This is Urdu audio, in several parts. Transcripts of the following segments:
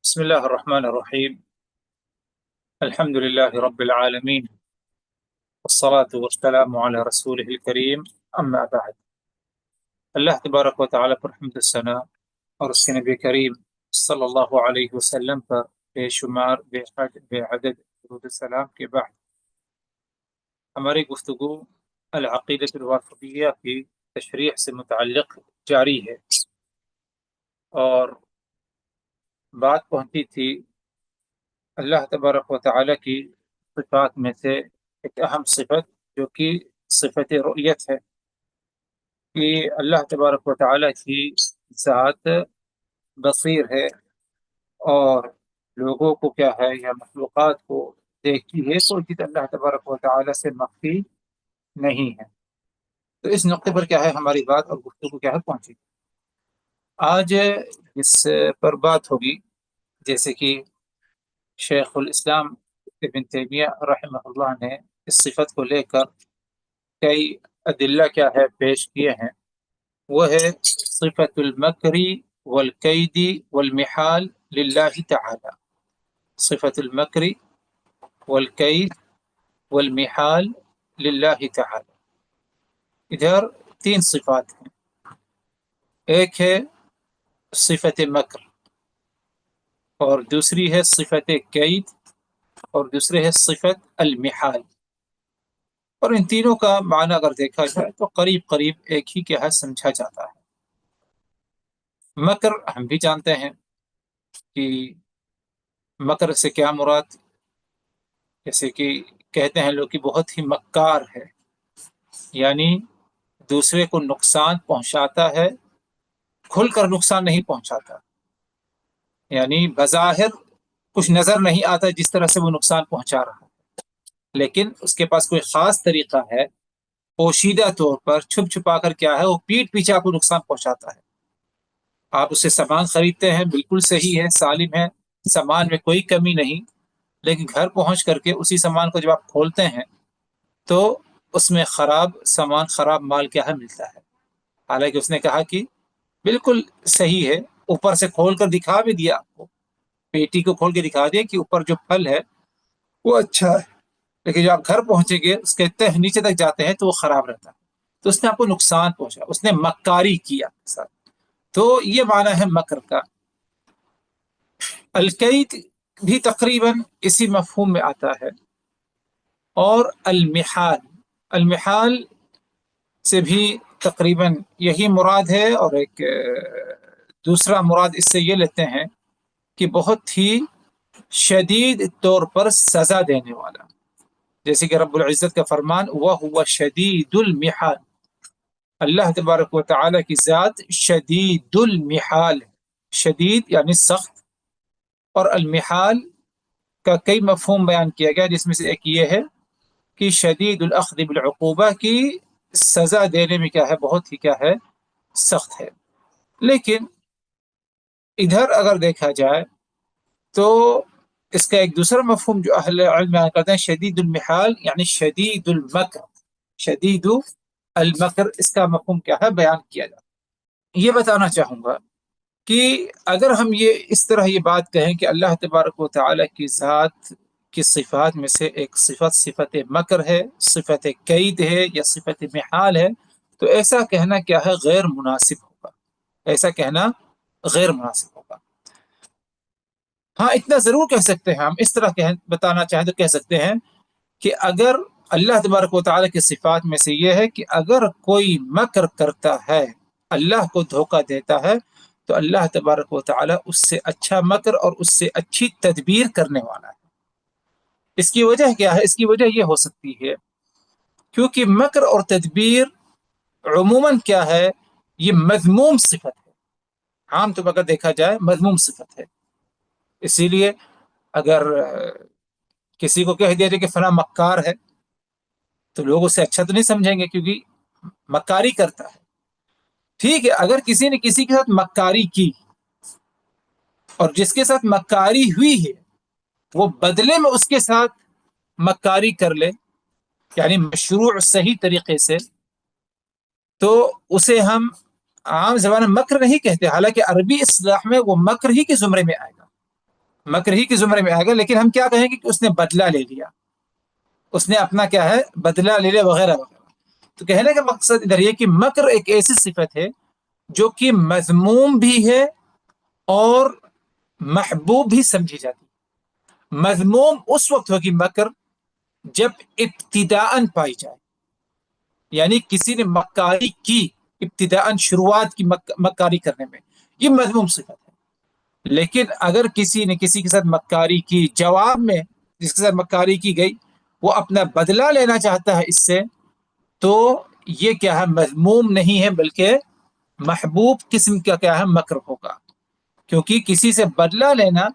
بسم الله الرحمن الرحيم. الحمد لله رب العالمين، والصلاة والسلام على رسوله الكريم. أما بعد، اللہ تبارک و تعالیٰ پر حمد الثنا اور اس کے نبی کریم صلی اللہ علیہ وسلم پر بے شمار بے عدد درود السلام کے بعد ہماری گفتگو العقیدۃ الواسطیہ کی تشریح سے متعلق جاری ہے، اور بات پہنچی تھی اللہ تبارک و تعالیٰ کی صفات میں سے ایک اہم صفت جو کہ صفت رؤیت ہے، کہ اللہ تبارک و تعالیٰ کی ذات بصیر ہے اور لوگوں کو کیا ہے یا مخلوقات کو دیکھتی ہے، کوئی چیز اللہ تبارک و تعالیٰ سے مخفی نہیں ہے۔ تو اس نقطے پر کیا ہے ہماری بات اور گفتگو کیا ہے پہنچی۔ آج اس پر بات ہوگی، جیسے کہ شیخ الاسلام ابن تیمیہ رحمہ اللہ نے اس صفت کو لے کر کئی ادلہ کیا ہے پیش کیے ہیں، وہ ہے صفت المکری والکید والمحال للہ تعالی۔ صفت المکری والکید والمحال للہ تعالی، ادھر تین صفات ہیں۔ ایک ہے صفت مکر، اور دوسری ہے صفت کید، اور دوسرے ہے صفت المحال۔ اور ان تینوں کا معنی اگر دیکھا جائے تو قریب قریب ایک ہی کے حد سمجھا جاتا ہے۔ مکر ہم بھی جانتے ہیں کہ مکر سے کیا مراد، جیسے کہ کہتے ہیں لوگ کہ بہت ہی مکار ہے، یعنی دوسرے کو نقصان پہنچاتا ہے، کھل کر نقصان نہیں پہنچاتا، یعنی بظاہر کچھ نظر نہیں آتا جس طرح سے وہ نقصان پہنچا رہا ہے، لیکن اس کے پاس کوئی خاص طریقہ ہے، پوشیدہ طور پر چھپ چھپا کر کیا ہے وہ پیٹ پیچھے آپ کو نقصان پہنچاتا ہے۔ آپ اس سے سامان خریدتے ہیں، بالکل صحیح ہے، سالم ہے، سامان میں کوئی کمی نہیں، لیکن گھر پہنچ کر کے اسی سامان کو جب آپ کھولتے ہیں تو اس میں خراب سامان، خراب مال کیا ہے ملتا ہے، حالانکہ اس نے کہا کہ بالکل صحیح ہے، اوپر سے کھول کر دکھا بھی دیا، آپ کو پیٹی کو کھول کے دکھا دیا کہ اوپر جو پھل ہے وہ اچھا ہے، لیکن جب آپ گھر پہنچیں گے اس کے تہ نیچے تک جاتے ہیں تو وہ خراب رہتا ہے، تو اس نے آپ کو نقصان پہنچا، اس نے مکاری کیا ساتھ۔ تو یہ معنی ہے مکر کا۔ الکید بھی تقریباً اسی مفہوم میں آتا ہے، اور المحال سے بھی تقریباً یہی مراد ہے، اور ایک دوسرا مراد اس سے یہ لیتے ہیں کہ بہت ہی شدید طور پر سزا دینے والا، جیسے کہ رب العزت کا فرمان وَهُوَ شَدِيدُ الْمِحَالِ، اللہ تبارک و تعالیٰ کی ذات شدید المحال، شدید یعنی سخت، اور المحال کا کئی مفہوم بیان کیا گیا، جس میں سے ایک یہ ہے کہ شدید الاخذ بالعقوبہ کی سزا دینے میں کیا ہے بہت ہی کیا ہے سخت ہے۔ لیکن ادھر اگر دیکھا جائے تو اس کا ایک دوسرا مفہوم جو اہل علم بیان کرتے ہیں، شدید المحال یعنی شدید المکر، شدید المکر، اس کا مفہوم کیا ہے بیان کیا جاتا ہے۔ یہ بتانا چاہوں گا کہ اگر ہم یہ اس طرح یہ بات کہیں کہ اللہ تبارک و تعالیٰ کی ذات کی صفات میں سے ایک صفت صفت مکر ہے، صفت کید ہے یا صفت محال ہے، تو ایسا کہنا کیا ہے غیر مناسب ہوگا، ایسا کہنا غیر مناسب ہوگا۔ ہاں اتنا ضرور کہہ سکتے ہیں، ہم اس طرح بتانا چاہیں تو کہہ سکتے ہیں کہ اگر اللہ تبارک و تعالیٰ کی صفات میں سے یہ ہے کہ اگر کوئی مکر کرتا ہے، اللہ کو دھوکہ دیتا ہے، تو اللہ تبارک و تعالیٰ اس سے اچھا مکر اور اس سے اچھی تدبیر کرنے والا ہے۔ اس کی وجہ کیا ہے؟ اس کی وجہ یہ ہو سکتی ہے کیونکہ مکر اور تدبیر عموماً کیا ہے، یہ مذموم صفت ہے، عام طور پر اگر دیکھا جائے مذموم صفت ہے۔ اسی لیے اگر کسی کو کہہ دیا جائے کہ فلاں مکار ہے تو لوگ اسے اچھا تو نہیں سمجھیں گے، کیونکہ مکاری کرتا ہے۔ ٹھیک ہے، اگر کسی نے کسی کے ساتھ مکاری کی اور جس کے ساتھ مکاری ہوئی ہے وہ بدلے میں اس کے ساتھ مکاری کر لے، یعنی مشروع صحیح طریقے سے، تو اسے ہم عام زبان میں مکر نہیں کہتے، حالانکہ عربی اصطلاح میں وہ مکر ہی کے زمرے میں آئے گا، مکر ہی کے زمرے میں آئے گا، لیکن ہم کیا کہیں گے کہ اس نے بدلہ لے لیا، اس نے اپنا کیا ہے بدلہ لے لیا وغیرہ وغیرہ۔ تو کہنے کا مقصد ادھر یہ کہ مکر ایک ایسی صفت ہے جو کہ مذموم بھی ہے اور محبوب بھی سمجھی جاتی ہے۔ مذموم اس وقت ہوگی مکر جب ابتداءً پائی جائے، یعنی کسی نے مکاری کی، ابتداءً شروعات کی مکاری کرنے میں، یہ مذموم صفت ہے۔ لیکن اگر کسی نے کسی کے ساتھ مکاری کی، جواب میں جس کے ساتھ مکاری کی گئی وہ اپنا بدلہ لینا چاہتا ہے اس سے، تو یہ کیا ہے مذموم نہیں ہے بلکہ محبوب قسم کا کیا ہے مکر ہوگا، کیونکہ کسی سے بدلہ لینا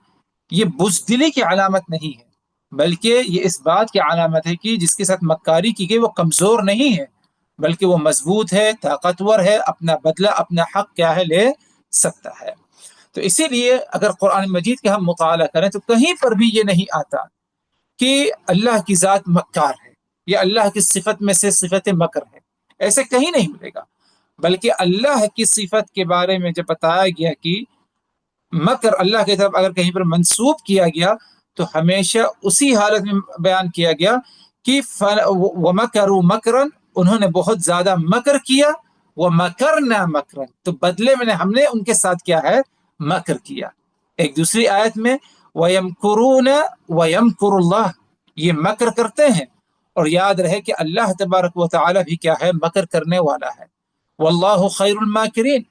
یہ بزدلی کی علامت نہیں ہے، بلکہ یہ اس بات کی علامت ہے کہ جس کے ساتھ مکاری کی گئی وہ کمزور نہیں ہے بلکہ وہ مضبوط ہے، طاقتور ہے، اپنا بدلہ اپنا حق کیا ہے لے سکتا ہے۔ تو اسی لیے اگر قرآن مجید کا ہم مطالعہ کریں تو کہیں پر بھی یہ نہیں آتا کہ اللہ کی ذات مکار ہے یا اللہ کی صفت میں سے صفت مکر ہے، ایسے کہیں نہیں ملے گا، بلکہ اللہ کی صفت کے بارے میں جب بتایا گیا کہ مکر اللہ کی طرف اگر کہیں پر منسوب کیا گیا تو ہمیشہ اسی حالت میں بیان کیا گیا کہ وَمَكَرُوا مَكْرًا، انہوں نے بہت زیادہ مکر کیا، وَمَكَرْنَا مَكْرًا، تو بدلے میں ہم نے ان کے ساتھ کیا ہے مکر کیا۔ ایک دوسری آیت میں وَيَمْكُرُونَ وَيَمْكُرُ اللَّهُ، یہ مکر کرتے ہیں اور یاد رہے کہ اللہ تبارک و تعالی بھی کیا ہے مکر کرنے والا ہے، واللہ خیر الماکرین،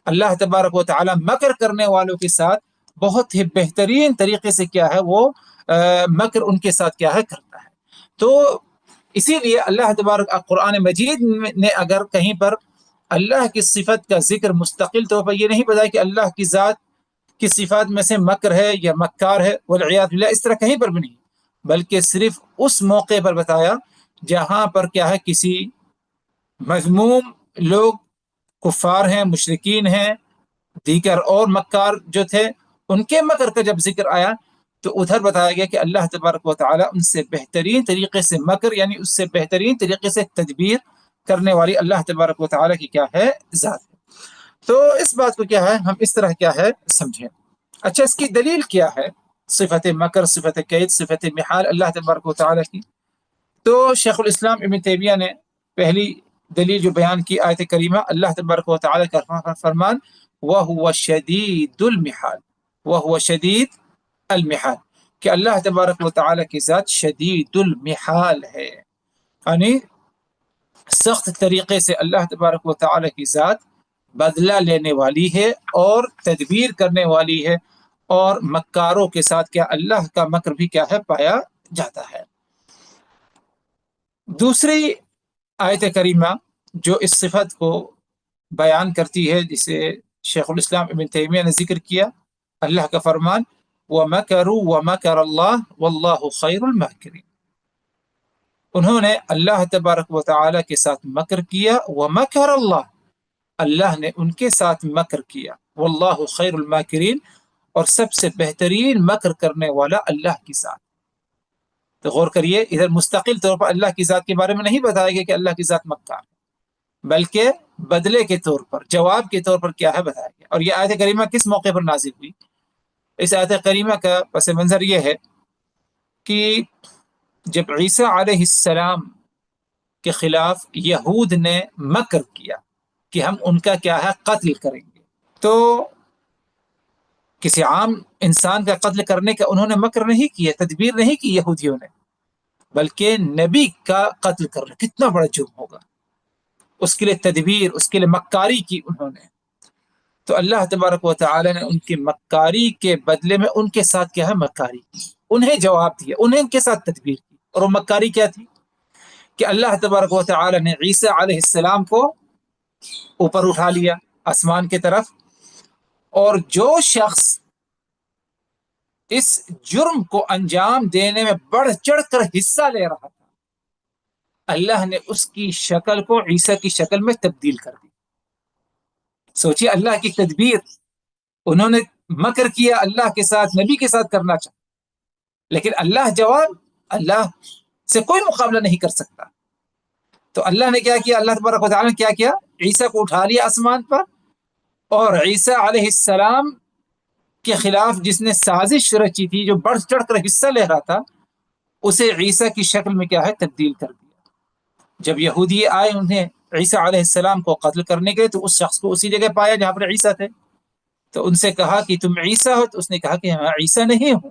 اللہ تبارک و تعالی مکر کرنے والوں کے ساتھ بہت ہی بہترین طریقے سے کیا ہے وہ مکر ان کے ساتھ کیا ہے کرتا ہے۔ تو اسی لیے اللہ تبارک قرآن مجید نے اگر کہیں پر اللہ کی صفت کا ذکر مستقل طور پر یہ نہیں بتایا کہ اللہ کی ذات کی صفات میں سے مکر ہے یا مکار ہے والعیاذ باللہ، اس طرح کہیں پر بھی نہیں، بلکہ صرف اس موقع پر بتایا جہاں پر کیا ہے کسی مذموم لوگ کفار ہیں، مشرکین ہیں، دیگر اور مکار جو تھے، ان کے مکر کا جب ذکر آیا تو ادھر بتایا گیا کہ اللہ تبارک و تعالی ان سے بہترین طریقے سے مکر، یعنی اس سے بہترین طریقے سے تدبیر کرنے والی اللہ تبارک و تعالی کی کیا ہے ذات ہے۔ تو اس بات کو کیا ہے ہم اس طرح کیا ہے سمجھیں۔ اچھا، اس کی دلیل کیا ہے صفت مکر، صفت کید، صفت محال اللہ تبارک و تعالی کی؟ تو شیخ الاسلام ابن تیمیہ نے پہلی دلیل جو بیان کی آیت کریمہ اللہ تبارک و تعالی کا فرمان وَهُوَ شَدِيدُ الْمِحَالِ، وَهُوَ شدید المحال، کہ اللہ تبارک و تعالی کی ذات شدید المحال ہے، یعنی سخت طریقے سے اللہ تبارک و تعالی کی ذات بدلہ لینے والی ہے اور تدبیر کرنے والی ہے، اور مکاروں کے ساتھ کیا اللہ کا مکر بھی کیا ہے پایا جاتا ہے۔ دوسری آیت کریمہ جو اس صفت کو بیان کرتی ہے جسے شیخ الاسلام ابن تیمیہ نے ذکر کیا، اللہ کا فرمان وَمَكَرُوا وَمَكَرَ اللَّهُ وَاللَّهُ خَيْرُ الْمَاكِرِينَ، انہوں نے اللہ تبارک و تعالی کے ساتھ مکر کیا، وَمَكَرَ اللَّهُ، اللہ نے ان کے ساتھ مکر کیا، وَاللَّهُ خَيْرُ الْمَاكِرِينَ، اور سب سے بہترین مکر کرنے والا اللہ کی ذات۔ تو غور کریے، ادھر مستقل طور پر اللہ کی ذات کے بارے میں نہیں بتایا گیا کہ اللہ کی ذات مکار، بلکہ بدلے کے طور پر، جواب کے طور پر کیا ہے بتایا گیا۔ اور یہ آیت کریمہ کس موقع پر نازل ہوئی؟ اس آیت کریمہ کا پس منظر یہ ہے کہ جب عیسیٰ علیہ السلام کے خلاف یہود نے مکر کیا کہ ہم ان کا کیا ہے قتل کریں گے، تو کسی عام انسان کا قتل کرنے کا انہوں نے مکر نہیں کیا، تدبیر نہیں کی یہودیوں نے، بلکہ نبی کا قتل کرنا کتنا بڑا جرم ہوگا، اس کے لیے تدبیر، اس کے لیے مکاری کی انہوں نے۔ تو اللہ تبارک و تعالی نے ان کی مکاری کے بدلے میں ان کے ساتھ کیا ہے مکاری کی، انہیں جواب دیا، انہیں ان کے ساتھ تدبیر کی، اور وہ مکاری کیا تھی کہ اللہ تبارک و تعالی نے عیسیٰ علیہ السلام کو اوپر اٹھا لیا آسمان کی طرف، اور جو شخص اس جرم کو انجام دینے میں بڑھ چڑھ کر حصہ لے رہا تھا، اللہ نے اس کی شکل کو عیسیٰ کی شکل میں تبدیل کر دی۔ سوچیے اللہ کی تدبیر، انہوں نے مکر کیا اللہ کے ساتھ، نبی کے ساتھ کرنا چاہا، لیکن اللہ جواب، اللہ سے کوئی مقابلہ نہیں کر سکتا۔ تو اللہ نے کیا کیا، اللہ تبارک و تعالی نے کیا عیسیٰ کو اٹھا لیا آسمان پر، اور عیسیٰ علیہ السلام کے خلاف جس نے سازش رچی تھی، جو بڑھ چڑھ کر حصہ لے رہا تھا، اسے عیسیٰ کی شکل میں کیا ہے تبدیل کر دیا۔ جب یہودی آئے انہیں عیسیٰ علیہ السلام کو قتل کرنے کے، تو اس شخص کو اسی جگہ پایا جہاں پر عیسیٰ تھے، تو ان سے کہا کہ تم عیسیٰ ہو، تو اس نے کہا کہ ہاں عیسیٰ نہیں ہوں،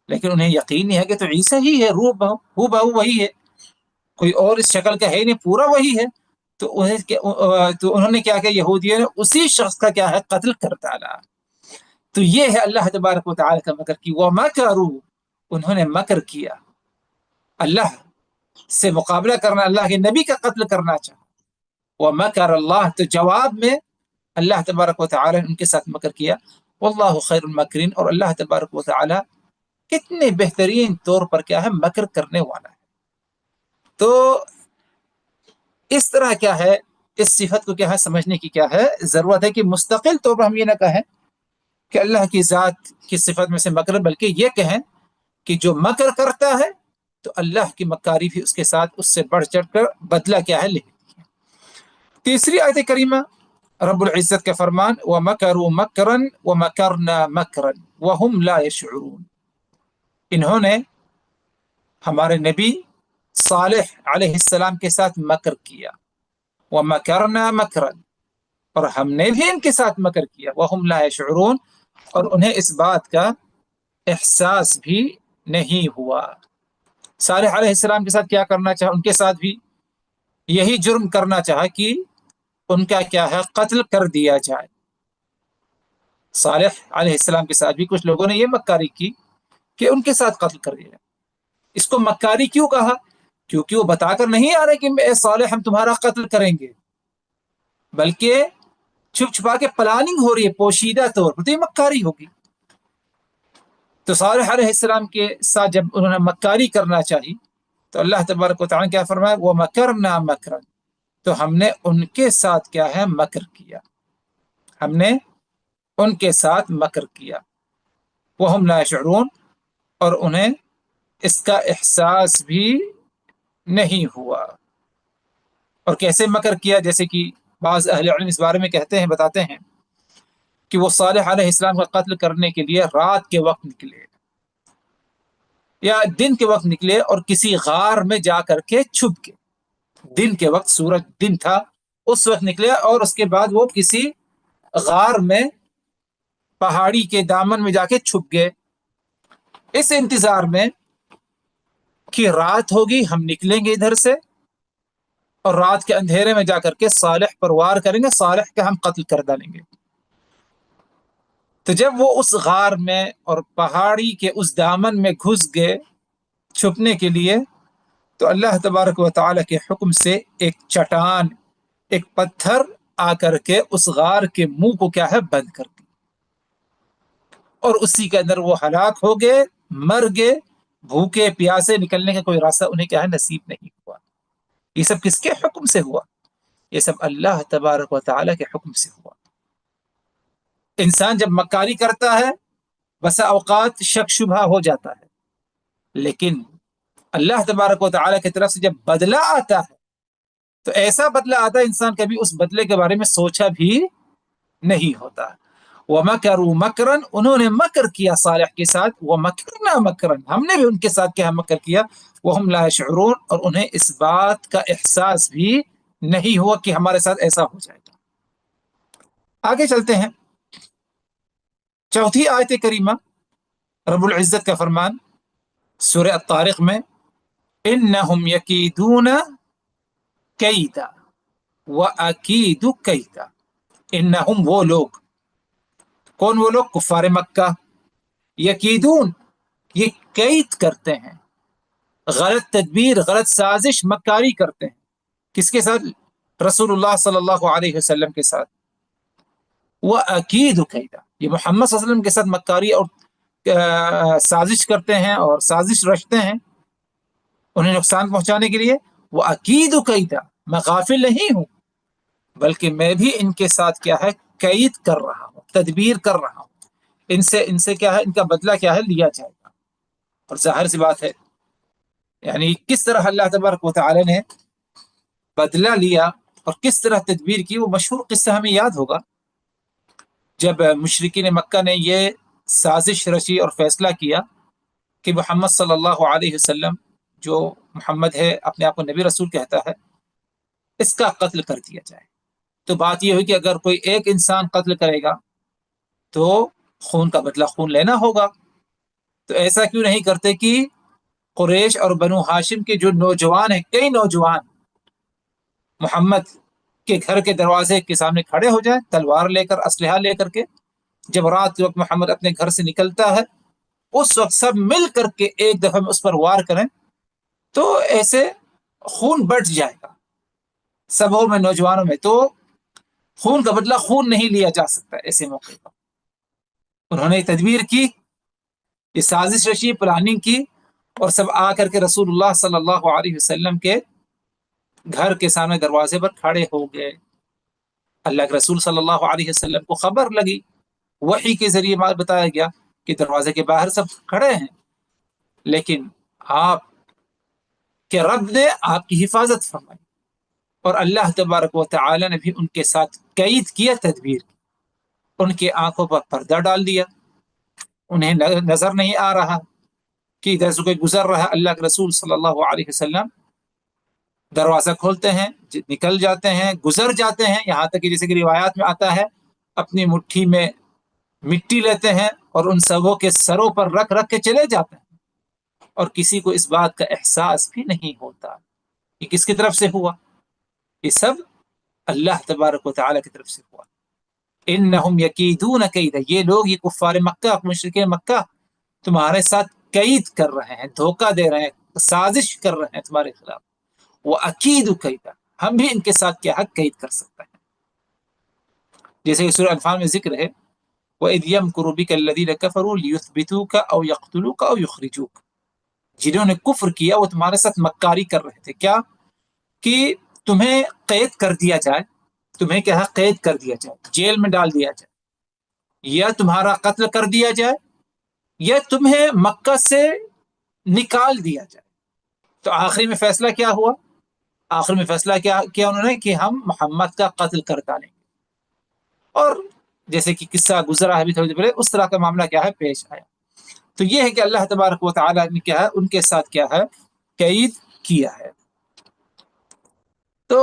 لیکن انہیں یقین نہیں ہے کہ تو عیسیٰ ہی ہے، ہو بہو وہی ہے، کوئی اور اس شکل کا ہے نہیں، پورا وہی ہے۔ تو انہوں نے کیا کہ یہودیوں نے اسی شخص کا کیا ہے قتل کر ڈالا۔ تو یہ ہے اللہ تبارک و تعالیٰ کا مکر کی، وَمَكَرُوا، انہوں نے مکر کیا، اللہ سے مقابلہ کرنا، اللہ کے نبی کا قتل کرنا چاہا۔ وَمَكَرَ اللَّهُ، تو جواب میں اللہ تبارک و تعالیٰ نے ان کے ساتھ مکر کیا۔ وَاللَّهُ خَيْرُ الْمَاكِرِينَ، اور اللہ تبارک و تعالیٰ کتنے بہترین طور پر کیا ہے مکر کرنے والا ہے۔ تو اس طرح کیا ہے اس صفت کو کیا ہے سمجھنے کی کیا ہے ضرورت ہے، کہ مستقل طور پر ہم یہ نہ کہیں کہ اللہ کی ذات کی صفت میں سے مکر، بلکہ یہ کہیں کہ جو مکر کرتا ہے تو اللہ کی مکاری بھی اس کے ساتھ اس سے بڑھ چڑھ کر بدلہ کیا ہے لیتی ہے۔ تیسری آیت کریمہ رب العزت کا فرمان، وَمَكَرُوا مَكْرًا وَمَكَرْنَا مَكْرًا وَهُمْ لَا يَشْعُرُونَ، انہوں نے ہمارے نبی صالح علیہ السلام کے ساتھ مکر کیا، وَمَكَرْنَا مَكْرًا، اور ہم نے بھی ان کے ساتھ مکر کیا، وَهُمْ لَا يَشْعُرُونَ، اور انہیں اس بات کا احساس بھی نہیں ہوا۔ صالح علیہ السلام کے ساتھ کیا کرنا چاہا، ان کے ساتھ بھی یہی جرم کرنا چاہا کہ ان کا کیا ہے قتل کر دیا جائے۔ صالح علیہ السلام کے ساتھ بھی کچھ لوگوں نے یہ مکاری کی کہ ان کے ساتھ قتل کر دیا جائے۔ اس کو مکاری کیوں کہا؟ کیونکہ وہ بتا کر نہیں آ رہے کہ اے صالح ہم تمہارا قتل کریں گے، بلکہ چھپ چھپا کے پلاننگ ہو رہی ہے پوشیدہ طور پر، تو یہ مکاری ہوگی۔ تو صالح علیہ السلام کے ساتھ جب انہوں نے مکاری کرنا چاہی تو اللہ تبارک و تعالیٰ کیا فرمایا، وَمَكَرْنَا مَكْرًا، تو ہم نے ان کے ساتھ کیا ہے مکر کیا، ہم نے ان کے ساتھ مکر کیا، وَهُمْ لَا يَشْعُرُونَ، اور انہیں اس کا احساس بھی نہیں ہوا۔ اور کیسے مکر کیا؟ جیسے کہ بعض اہل علم اس بارے میں کہتے ہیں، بتاتے ہیں کہ وہ صالح علیہ السلام کا قتل کرنے کے لیے رات کے وقت نکلے یا دن کے وقت نکلے، اور کسی غار میں جا کر کے چھپ گئے۔ دن کے وقت، سورج دن تھا، اس وقت نکلے، اور اس کے بعد وہ کسی غار میں پہاڑی کے دامن میں جا کے چھپ گئے، اس انتظار میں کہ رات ہوگی ہم نکلیں گے ادھر سے، اور رات کے اندھیرے میں جا کر کے صالح پر وار کریں گے، صالح کا ہم قتل کر ڈالیں گے۔ تو جب وہ اس غار میں اور پہاڑی کے اس دامن میں گھس گئے چھپنے کے لیے، تو اللہ تبارک و تعالیٰ کے حکم سے ایک چٹان، ایک پتھر آ کر کے اس غار کے منہ کو کیا ہے بند کر دی، اور اسی کے اندر وہ ہلاک ہو گئے، مر گئے، بھوکے پیاسے، نکلنے کا کوئی راستہ انہیں کیا ہے نصیب نہیں ہوا۔ یہ سب کس کے حکم سے ہوا؟ یہ سب اللہ تبارک و تعالیٰ کے حکم سے ہوا۔ انسان جب مکاری کرتا ہے بسا اوقات شک شبہ ہو جاتا ہے، لیکن اللہ تبارک و تعالیٰ کی طرف سے جب بدلہ آتا ہے تو ایسا بدلہ آتا ہے انسان کبھی اس بدلے کے بارے میں سوچا بھی نہیں ہوتا۔ وَمَكَرُوا مَكْرًا، انہوں نے مکر کیا صالح کے ساتھ، وَمَكَرْنَا مَكْرًا، ہم نے بھی ان کے ساتھ کیا مکر کیا، وَهُمْ لَا يَشْعُرُونَ، اور انہیں اس بات کا احساس بھی نہیں ہوا کہ ہمارے ساتھ ایسا ہو جائے گا۔ آگے چلتے ہیں، چوتھی آیت کریمہ رب العزت کا فرمان سورہ الطارق میں، إِنَّهُمْ يَكِيدُونَ كَيْدًا وَأَكِيدُ كَيْدًا، إِنَّهُمْ وہ لوگ، کون وہ لوگ؟ کفار مکہ، یکیدون، یہ قید کرتے ہیں، غلط تدبیر، غلط سازش، مکاری کرتے ہیں، کس کے ساتھ؟ رسول اللہ صلی اللہ علیہ وسلم کے ساتھ۔ وَأَكِيدُ كَيْدًا، یہ محمد صلی اللہ علیہ وسلم کے ساتھ مکاری اور سازش کرتے ہیں اور سازش رچتے ہیں انہیں نقصان پہنچانے کے لیے۔ وَأَكِيدُ كَيْدًا، میں غافل نہیں ہوں، بلکہ میں بھی ان کے ساتھ کیا ہے قید کر رہا ہوں، تدبیر کر رہا ہوں، ان سے کیا ہے ان کا بدلہ کیا ہے لیا جائے گا۔ اور ظاہر سی بات ہے، یعنی کس طرح اللہ تبارک و تعالی نے بدلہ لیا اور کس طرح تدبیر کی، وہ مشہور قصہ ہمیں یاد ہوگا، جب مشرکین مکہ نے یہ سازش رچی اور فیصلہ کیا کہ محمد صلی اللہ علیہ وسلم جو محمد ہے اپنے آپ کو نبی رسول کہتا ہے، اس کا قتل کر دیا جائے۔ تو بات یہ ہوئی کہ اگر کوئی ایک انسان قتل کرے گا تو خون کا بدلہ خون لینا ہوگا، تو ایسا کیوں نہیں کرتے کہ قریش اور بنو ہاشم کے جو نوجوان ہیں، کئی نوجوان محمد کے گھر کے دروازے کے سامنے کھڑے ہو جائیں تلوار لے کر، اسلحہ لے کر کے، جب رات کے وقت محمد اپنے گھر سے نکلتا ہے اس وقت سب مل کر کے ایک دفعہ میں اس پر وار کریں، تو ایسے خون بٹ جائے گا سبوں میں، نوجوانوں میں، تو خون کا بدلہ خون نہیں لیا جا سکتا ایسے موقع پر۔ انہوں نے تدبیر کی، یہ سازش رچی، پلاننگ کی، اور سب آ کر کے رسول اللہ صلی اللہ علیہ وسلم کے گھر کے سامنے دروازے پر کھڑے ہو گئے۔ اللہ کے رسول صلی اللہ علیہ وسلم کو خبر لگی، وحی کے ذریعے بتایا گیا کہ دروازے کے باہر سب کھڑے ہیں، لیکن آپ کے رب نے آپ کی حفاظت فرمائی، اور اللہ تبارک و تعالی نے بھی ان کے ساتھ قید کیا، تدبیر کی، ان کی آنکھوں پر پردہ ڈال دیا، انہیں نظر نہیں آ رہا کہ ادھر سے کوئی گزر رہا۔ اللہ کے رسول صلی اللہ علیہ وسلم دروازہ کھولتے ہیں، نکل جاتے ہیں، گزر جاتے ہیں، یہاں تک کہ جیسے کہ روایات میں آتا ہے اپنی مٹھی میں مٹی لیتے ہیں اور ان سبوں کے سروں پر رکھ رکھ کے چلے جاتے ہیں، اور کسی کو اس بات کا احساس بھی نہیں ہوتا کہ کس کی طرف سے ہوا، یہ سب اللہ تبارک و تعالی کی طرف سے ہوا۔ انہم یکیدون کیدا، یہ لوگ، یہ کفار مکہ، مشرکین مکہ تمہارے ساتھ قید کر رہے ہیں، دھوکہ دے رہے ہیں، سازش کر رہے ہیں تمہارے خلاف۔ وَأَكِيدُ كَيْدًا، ہم بھی ان کے ساتھ کیا حق قید کر سکتے ہیں، جیسے کہ سورہ انفال میں ذکر ہے وَإِذْ يَمْكُرُ بِكَ الَّذِينَ كَفَرُوا لِيُثْبِتُوكَ أَوْ يَقْتُلُوكَ أَوْ يُخْرِجُوكَ، جنہوں نے کفر کیا وہ تمہارے ساتھ مکاری کر رہے تھے، کیا کہ تمہیں قید کر دیا جائے، تمہیں کیا قید کر دیا جائے، جیل میں ڈال دیا جائے، یا تمہارا قتل کر دیا جائے، یا تمہیں مکہ سے نکال دیا جائے۔ تو آخری میں فیصلہ کیا ہوا؟ آخر میں فیصلہ کیا کیا انہوں نے کہ ہم محمد کا قتل کر ڈالیں گے، اور جیسے کہ قصہ گزرا ہے ابھی تھوڑی دیر پہلے، اس طرح کا معاملہ کیا ہے پیش آیا۔ تو یہ ہے کہ اللہ تبارک و تعالیٰ نے کیا ہے ان کے ساتھ کیا ہے قید کیا ہے۔ تو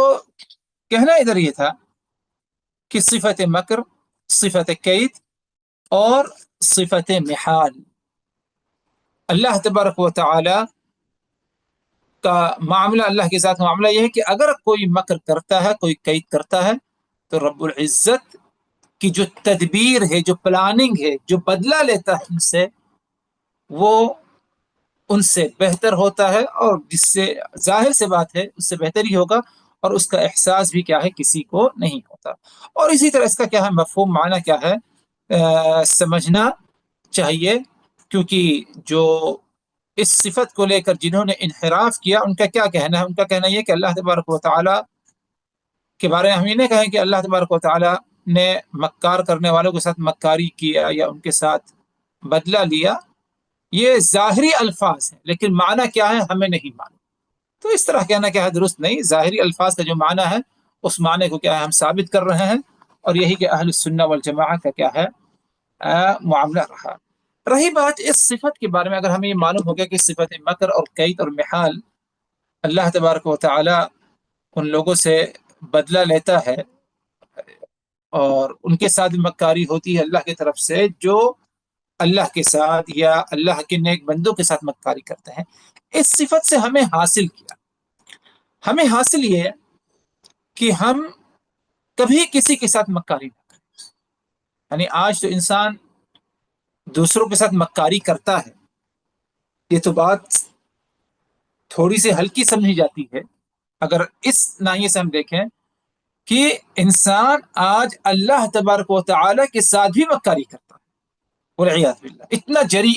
کہنا ادھر یہ تھا کہ صفت مکر، صفت قید اور صفت محال، اللہ تبارک و تعالی کا معاملہ، اللہ کے ساتھ معاملہ یہ ہے کہ اگر کوئی مکر کرتا ہے، کوئی قید کرتا ہے، تو رب العزت کی جو تدبیر ہے، جو پلاننگ ہے، جو بدلہ لیتا ہے ان سے، وہ ان سے بہتر ہوتا ہے، اور جس سے ظاہر سے بات ہے اس سے بہتر ہی ہوگا، اور اس کا احساس بھی کیا ہے کسی کو نہیں ہوتا۔ اور اسی طرح اس کا کیا ہے مفہوم، معنی کیا ہے سمجھنا چاہیے، کیونکہ جو اس صفت کو لے کر جنہوں نے انحراف کیا ان کا کیا کہنا ہے؟ ان کا کہنا یہ کہ اللہ تبارک و تعالی کے بارے میں ہم یہ نہیں کہیں کہ اللہ تبارک و تعالی نے مکار کرنے والوں کے ساتھ مکاری کیا یا ان کے ساتھ بدلہ لیا، یہ ظاہری الفاظ ہیں، لیکن معنی کیا ہے ہمیں نہیں معلوم۔ تو اس طرح کہنا کیا ہے درست نہیں، ظاہری الفاظ کا جو معنی ہے اس معنی کو کیا ہے ہم ثابت کر رہے ہیں، اور یہی کہ اہل السنہ والجماعہ کا کیا ہے معاملہ رہا۔ رہی بات اس صفت کے بارے میں، اگر ہمیں یہ معلوم ہو گیا کہ صفت مکر اور قید اور محال اللہ تبارک و تعالی ان لوگوں سے بدلہ لیتا ہے اور ان کے ساتھ مکاری ہوتی ہے اللہ کی طرف سے، جو اللہ کے ساتھ یا اللہ کے نیک بندوں کے ساتھ مکاری کرتے ہیں، اس صفت سے ہمیں حاصل کیا، ہمیں حاصل یہ ہے کہ ہم کبھی کسی کے ساتھ مکاری نہ کریں۔ یعنی آج تو انسان دوسروں کے ساتھ مکاری کرتا ہے، یہ تو بات تھوڑی سی ہلکی سمجھی جاتی ہے اگر اس ناحیے سے ہم دیکھیں کہ انسان آج اللہ تبارک و تعالی کے ساتھ بھی مکاری کرتا ہے، والعیاذ باللہ، اتنا جری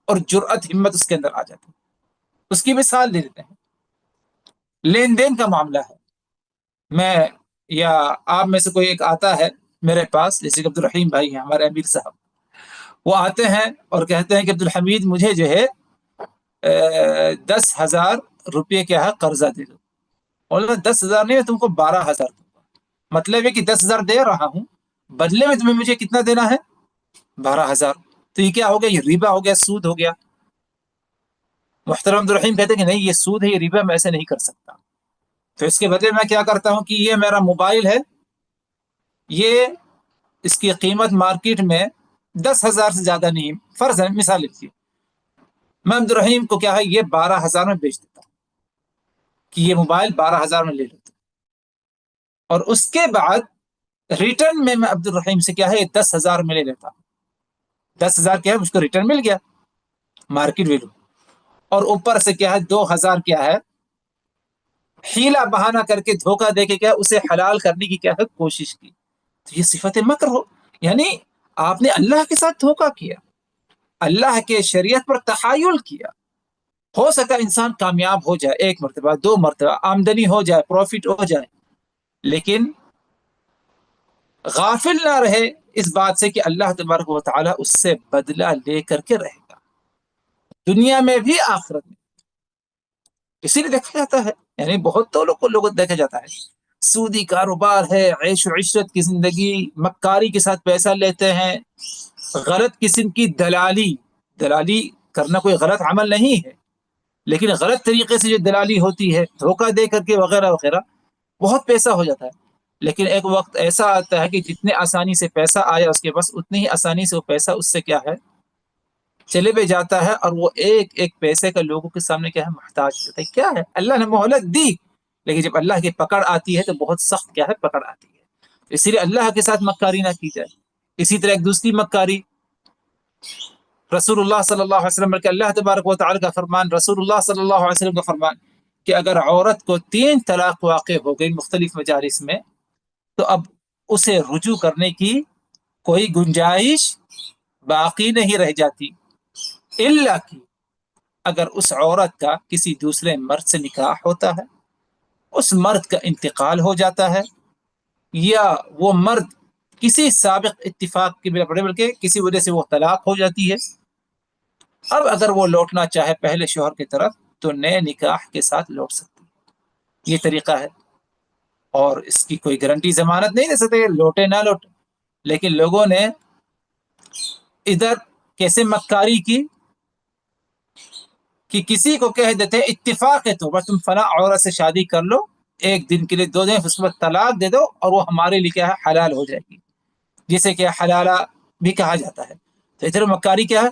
اور جرأت ہمت اس کے اندر آ جاتی ہے۔ اس کی مثال دے دیتے ہیں، لین دین کا معاملہ ہے، میں یا آپ میں سے کوئی ایک آتا ہے میرے پاس، جیسے کہ عبد الرحیم بھائی ہیں ہمارے امیر صاحب، وہ آتے ہیں اور کہتے ہیں کہ عبد الحمید مجھے جو ہے 10,000 روپے کیا ہے قرضہ دے دو، اور 10,000 نہیں، میں تم کو 12,000 دوں گا، مطلب ہے کہ 10,000 دے رہا ہوں، بدلے میں تمہیں مجھے کتنا دینا ہے؟ 12,000۔ تو یہ کیا ہو گیا؟ یہ ربا ہو گیا، سود ہو گیا۔ محترم عبدالرحیم کہتے ہیں کہ نہیں، یہ سود ہے، یہ ربا، میں ایسے نہیں کر سکتا۔ تو اس کے بدلے میں کیا کرتا ہوں کہ یہ میرا موبائل ہے، یہ اس کی قیمت مارکیٹ میں 10,000 سے زیادہ نہیں، فرض ہے، مثال لیجیے، میں عبدالرحیم کو کیا ہے یہ 12,000 میں بیچ دیتا ہوں، کہ یہ موبائل 12,000 میں لے لیتا ہوں، اور اس کے بعد ریٹرن میں عبدالرحیم سے کیا ہے یہ 10,000 میں لے لیتا ہوں۔ 10,000 کیا ہے مجھ کو ریٹرن مل گیا، مارکیٹ ویلو، اور اوپر سے کیا ہے 2,000 کیا ہے حیلہ بہانہ کر کے، دھوکہ دے کے کیا اسے حلال کرنے کی کیا ہے کوشش کی۔ تو یہ صفت مکر ہو، یعنی آپ نے اللہ کے ساتھ دھوکہ کیا، اللہ کے شریعت پر تحائل کیا۔ ہو سکتا انسان کامیاب ہو جائے، 1 مرتبہ 2 مرتبہ آمدنی ہو جائے، پروفٹ ہو جائے، لیکن غافل نہ رہے اس بات سے کہ اللہ تبارک و تعالیٰ اس سے بدلہ لے کر کے رہے گا، دنیا میں بھی آخرت میں۔ اسی لیے دیکھا جاتا ہے، یعنی بہت تو لوگوں دیکھا جاتا ہے، سودی کاروبار ہے، عیش و عشرت کی زندگی، مکاری کے ساتھ پیسہ لیتے ہیں، غلط قسم کی دلالی کرنا کوئی غلط عمل نہیں ہے، لیکن غلط طریقے سے جو دلالی ہوتی ہے، دھوکہ دے کر کے وغیرہ وغیرہ، بہت پیسہ ہو جاتا ہے۔ لیکن ایک وقت ایسا آتا ہے کہ جتنے آسانی سے پیسہ آیا اس کے پاس، اتنی ہی آسانی سے وہ پیسہ اس سے کیا ہے چلے بھی جاتا ہے، اور وہ ایک ایک پیسے کا لوگوں کے سامنے کیا ہے محتاج ہوتا ہے۔ کیا ہے اللہ نے مہلت دی، لیکن جب اللہ کی پکڑ آتی ہے تو بہت سخت کیا ہے پکڑ آتی ہے۔ اسی لیے اللہ کے ساتھ مکاری نہ کی جائے۔ اسی طرح ایک دوسری مکاری، رسول اللہ صلی اللہ علیہ وسلم کہ اللہ تبارک و تعالی کا فرمان، رسول اللہ صلی اللہ علیہ وسلم کا فرمان کہ اگر عورت کو 3 طلاق واقع ہو گئی مختلف مجالس میں، تو اب اسے رجوع کرنے کی کوئی گنجائش باقی نہیں رہ جاتی، الا کہ اگر اس عورت کا کسی دوسرے مرد سے نکاح ہوتا ہے، اس مرد کا انتقال ہو جاتا ہے، یا وہ مرد کسی سابق اتفاق کی بلکہ کسی وجہ سے وہ طلاق ہو جاتی ہے، اب اگر وہ لوٹنا چاہے پہلے شوہر کی طرف تو نئے نکاح کے ساتھ لوٹ سکتی ہے۔ یہ طریقہ ہے، اور اس کی کوئی گارنٹی ضمانت نہیں دے سکتے لوٹے نہ لوٹے، لیکن لوگوں نے ادھر کیسے مکاری کی کہ کسی کو کہہ دیتے اتفاق ہے تو بس تم فلاں عورت سے شادی کر لو، 1 دن کے لیے 2 دن، اس کے بعد طلاق دے دو اور وہ ہمارے لیے کیا ہے حلال ہو جائے گی، جسے کہ حلالہ بھی کہا جاتا ہے۔ تو ادھر مکاری کیا ہے؟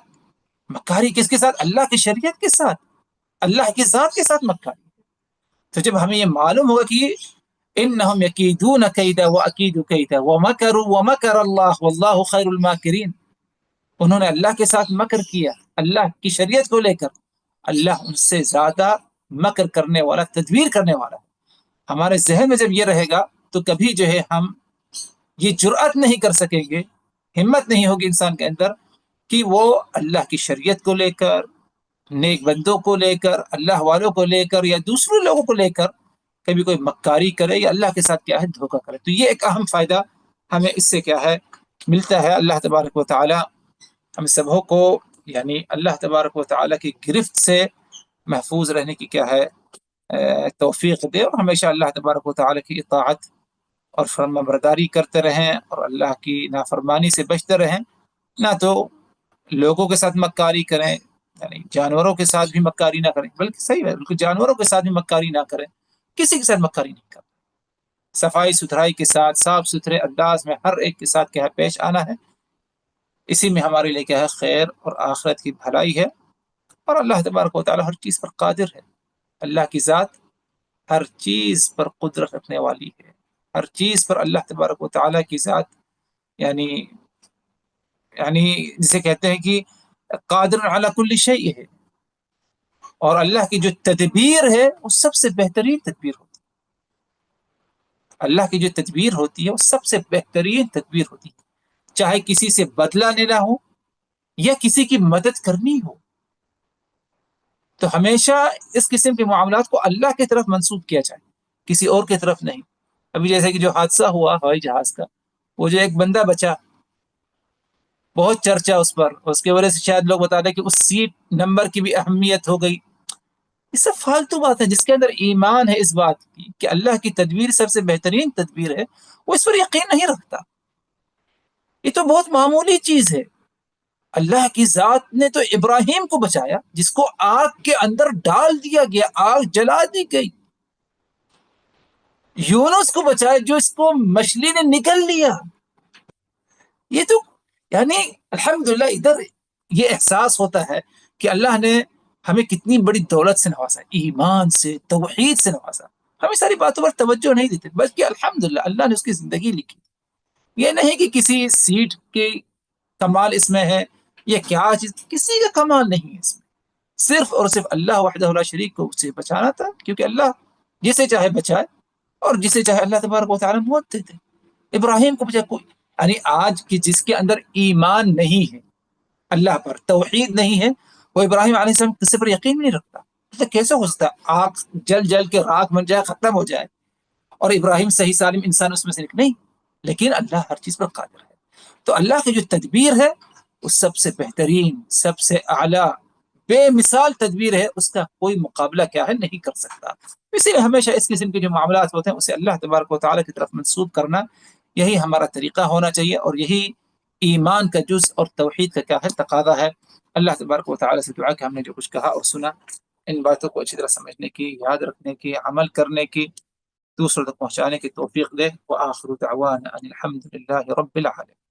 مکاری کس کے ساتھ؟ اللہ کی شریعت کے ساتھ، اللہ کی ذات کے ساتھ مکاری۔ تو جب ہمیں یہ معلوم ہوگا کہ انہم یکیدون کیدا واکید کیدا ومکروا ومکر اللہ واللہ خیر الماکرین، انہوں نے اللہ کے ساتھ مکر کیا اللہ کی شریعت کو لے کر، اللہ ان سے زیادہ مکر کرنے والا، تدبیر کرنے والا۔ ہمارے ذہن میں جب یہ رہے گا تو کبھی جو ہے ہم یہ جرأت نہیں کر سکیں گے، ہمت نہیں ہوگی انسان کے اندر کہ وہ اللہ کی شریعت کو لے کر، نیک بندوں کو لے کر، اللہ والوں کو لے کر، یا دوسرے لوگوں کو لے کر کبھی کوئی مکاری کرے یا اللہ کے ساتھ کیا ہے دھوکہ کرے۔ تو یہ ایک اہم فائدہ ہمیں اس سے کیا ہے ملتا ہے۔ اللہ تبارک و تعالی ہم سبوں کو یعنی اللہ تبارک و تعالی کی گرفت سے محفوظ رہنے کی کیا ہے توفیق دے، اور ہمیشہ اللہ تبارک و تعالی کی اطاعت اور فرما برداری کرتے رہیں، اور اللہ کی نافرمانی سے بچتے رہیں، نہ تو لوگوں کے ساتھ مکاری کریں، یعنی جانوروں کے ساتھ بھی مکاری نہ کریں، بلکہ صحیح ہے بلکہ جانوروں کے ساتھ بھی مکاری نہ کریں، کسی کے ساتھ مکاری نہیں کریں، صفائی ستھرائی کے ساتھ صاف ستھرے انداز میں ہر ایک کے ساتھ کیا ہے پیش آنا ہے۔ اسی میں ہمارے لیے کیا ہے خیر اور آخرت کی بھلائی ہے، اور اللہ تبارک و تعالی ہر چیز پر قادر ہے۔ اللہ کی ذات ہر چیز پر قدرت رکھنے والی ہے، ہر چیز پر اللہ تبارک و تعالی کی ذات یعنی جسے کہتے ہیں کہ قادر علی کل شیء ہے، اور اللہ کی جو تدبیر ہے وہ سب سے بہترین تدبیر ہوتی ہے۔ اللہ کی جو تدبیر ہوتی ہے وہ سب سے بہترین تدبیر ہوتی ہے، چاہے کسی سے بدلہ لینا ہو یا کسی کی مدد کرنی ہو، تو ہمیشہ اس قسم کے معاملات کو اللہ کی طرف منسوب کیا جائے، کسی اور کی طرف نہیں۔ ابھی جیسے کہ جو حادثہ ہوا ہوائی جہاز کا، وہ جو ایک بندہ بچا، بہت چرچا اس پر، اس کی وجہ سے شاید لوگ بتا دیں کہ اس سیٹ نمبر کی بھی اہمیت ہو گئی۔ یہ سب فالتو بات ہے، جس کے اندر ایمان ہے اس بات کی کہ اللہ کی تدبیر سب سے بہترین تدبیر ہے، وہ اس پر یقین نہیں رکھتا۔ یہ تو بہت معمولی چیز ہے، اللہ کی ذات نے تو ابراہیم کو بچایا جس کو آگ کے اندر ڈال دیا گیا، آگ جلا دی گئی. یونس کو بچایا جو اس کو مچھلی نے نگل لیا. یہ تو یعنی الحمدللہ ادھر یہ احساس ہوتا ہے کہ اللہ نے ہمیں کتنی بڑی دولت سے نوازا، ایمان سے، توحید سے نوازا. ہمیں ساری باتوں پر توجہ نہیں دیتے، بلکہ الحمدللہ اللہ نے اس کی زندگی لکھی. یہ نہیں کہ کسی سیٹ کے کمال اس میں ہے یا کیا چیز، کسی کا کمال نہیں ہے اس میں. صرف اور صرف اللہ وحدہ لا شریک کو اسے بچانا تھا، کیونکہ اللہ جسے چاہے بچائے اور جسے چاہے اللہ تبارک و تعالیٰ موت دیتے. ابراہیم کو بچائے کوئی، یعنی آج کی جس کے اندر ایمان نہیں ہے، اللہ پر توحید نہیں ہے، وہ ابراہیم علیہ السلام کسی پر یقین نہیں رکھتا. تو کیسے ہو سکتا ہے آگ جل جل کے راکھ بن جائے، ختم ہو جائے، اور ابراہیم صحیح سالم انسان اس میں سے نہیں؟ لیکن اللہ ہر چیز پر قادر ہے. تو اللہ کی جو تدبیر ہے وہ سب سے بہترین، سب سے اعلیٰ، بے مثال تدبیر ہے، اس کا کوئی مقابلہ کیا ہے نہیں کر سکتا. اسی لیے ہمیشہ اس قسم کے جو معاملات ہوتے ہیں اسے اللہ تبارک و تعالیٰ کی طرف منسوب کرنا، یہی ہمارا طریقہ ہونا چاہیے، اور یہی ایمان کا جز اور توحید کا کیا ہے تقاضا ہے. اللہ تبارک و تعالیٰ سے دعا کہ ہم نے جو کچھ کہا اور سنا ان باتوں کو اچھی طرح سمجھنے کی، یاد رکھنے کی، عمل کرنے کی، دوسروں تک پہنچانے کی توفیق دے. وآخر دعوانا ان الحمد للہ رب العالمین.